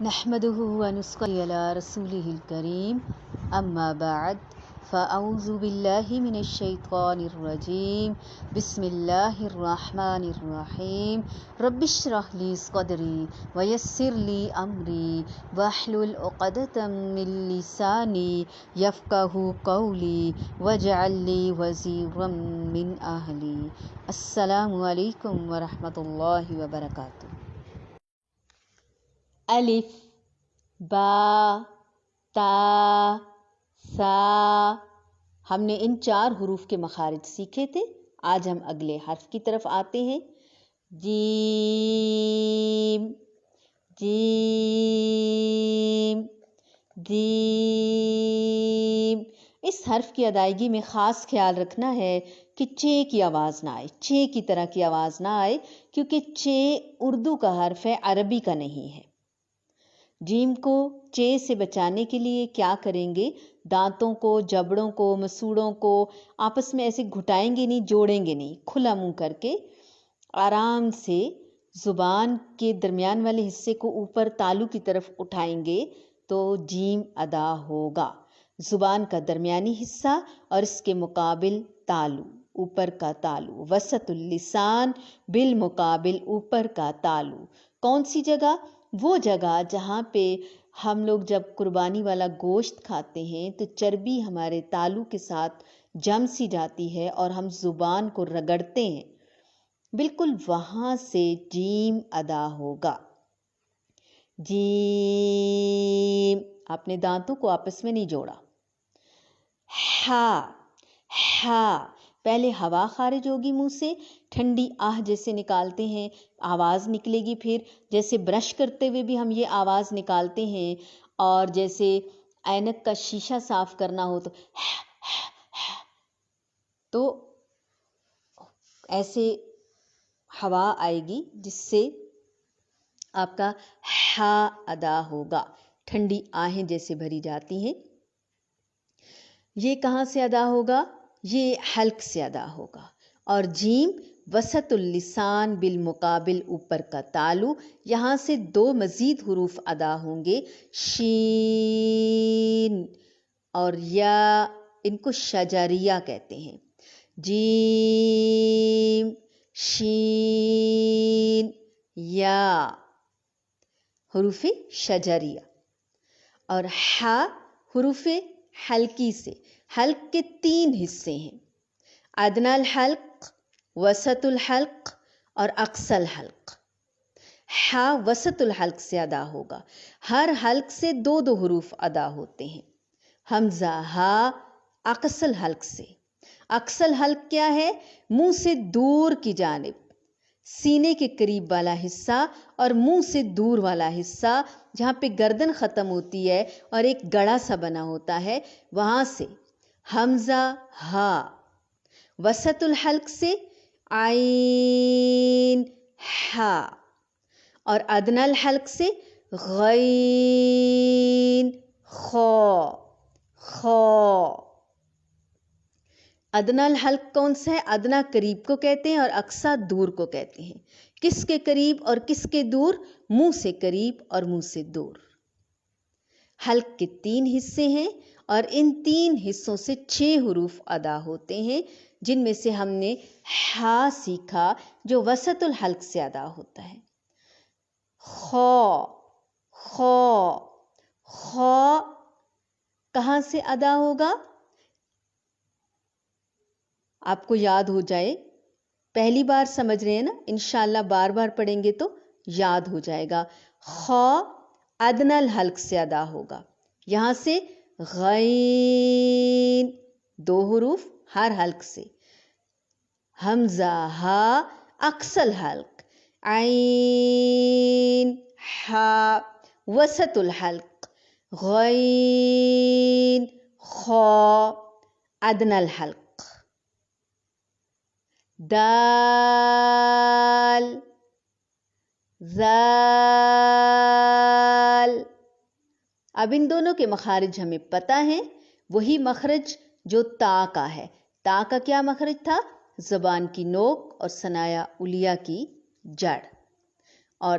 نحمده ونصلي على رسوله الكريم أما بعد فأعوذ بالله من الشيطان الرجيم بسم الله الرحمن الرحيم رب اشرح لي صدري ويسر لي أمري واحلل عقدة من لساني يفقهوا قولي واجعل لي وزيرا من أهلي السلام عليكم ورحمة الله وبركاته۔ الف با تا سا، ہم نے ان 4 حروف کے مخارج سیکھے تھے۔ آج ہم اگلے حرف کی طرف آتے ہیں۔ جیم جیم جیم۔ اس حرف کی ادائیگی میں خاص خیال رکھنا ہے کہ چے کی آواز نہ آئے، چے کی طرح کی آواز نہ آئے، کیونکہ چے اردو کا حرف ہے، عربی کا نہیں ہے۔ جیم کو چے سے بچانے کے لیے کیا کریں گے؟ دانتوں کو، جبڑوں کو، مسوڑوں کو آپس میں ایسے گھٹائیں گے نہیں، جوڑیں گے نہیں، کھلا منہ کر کے آرام سے زبان کے درمیان والے حصے کو اوپر تالو کی طرف اٹھائیں گے تو جیم ادا ہوگا۔ زبان کا درمیانی حصہ اور اس کے مقابل تالو، اوپر کا تالو، وسط اللسان بالمقابل اوپر کا تالو۔ کون سی جگہ؟ وہ جگہ جہاں پہ ہم لوگ جب قربانی والا گوشت کھاتے ہیں تو چربی ہمارے تالو کے ساتھ جم سی جاتی ہے اور ہم زبان کو رگڑتے ہیں، بالکل وہاں سے جیم ادا ہوگا۔ جیم، آپ نے دانتوں کو آپس میں نہیں جوڑا۔ ہا ہا، پہلے ہوا خارج ہوگی منہ سے، ٹھنڈی آہ جیسے نکالتے ہیں آواز نکلے گی، پھر جیسے برش کرتے ہوئے بھی ہم یہ آواز نکالتے ہیں، اور جیسے اینک کا شیشہ صاف کرنا ہو تو ایسے ہوا آئے گی جس سے آپ کا ہا ادا ہوگا، ٹھنڈی آہیں جیسے بھری جاتی ہیں۔ یہ کہاں سے ادا ہوگا؟ یہ حلق سے ادا ہوگا۔ اور جیم وسط اللسان بالمقابل اوپر کا تالو، یہاں سے 2 مزید حروف ادا ہوں گے، شین اور یا، ان کو شجریہ کہتے ہیں۔ جیم شین یا، حروف شجریہ۔ اور ہا حروف حلقی سے۔ حلق کے 3 حصے ہیں، ادنی الحلق، وسط الحلق اور اقصی الحلق۔ ہا وسط الحلق سے ادا ہوگا۔ ہر حلق سے 2 حروف ادا ہوتے ہیں۔ حمزہ ہا اقصی الحلق سے۔ اقصی الحلق کیا ہے؟ منہ سے دور کی جانب، سینے کے قریب والا حصہ اور منہ سے دور والا حصہ، جہاں پہ گردن ختم ہوتی ہے اور ایک گڑھا سا بنا ہوتا ہے، وہاں سے حمزہ ہا۔ وسط الحلق سے عین ہا، اور ادنی الحلق سے غین خا خا۔ ادنی الحلق کون سا ہے؟ ادنی قریب کو کہتے ہیں اور اقصی دور کو کہتے ہیں۔ کس کے قریب اور کس کے دور؟ منہ سے قریب اور منہ سے دور۔ حلق کے 3 حصے ہیں اور ان 3 حصوں سے 6 حروف ادا ہوتے ہیں، جن میں سے ہم نے ہا سیکھا جو وسط الحلق سے ادا ہوتا ہے۔ خا خا خا کہاں سے ادا ہوگا؟ آپ کو یاد ہو جائے، پہلی بار سمجھ رہے ہیں نا، انشاءاللہ بار بار پڑھیں گے تو یاد ہو جائے گا۔ خا ادنی الحلق سے ادا ہوگا، یہاں سے غین 2 حروف ہر حلق سے۔ حمزہ ہا اقصی الحلق، عین ہا وسط الحلق، غین خا ادنی الحلق۔ دال زال، اب ان دونوں کے مخارج ہمیں پتہ ہیں، وہی مخرج جو تا کا ہے۔ تا کا کیا مخرج تھا؟ زبان کی نوک اور ثنایا علیہ کی جڑ، اور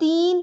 3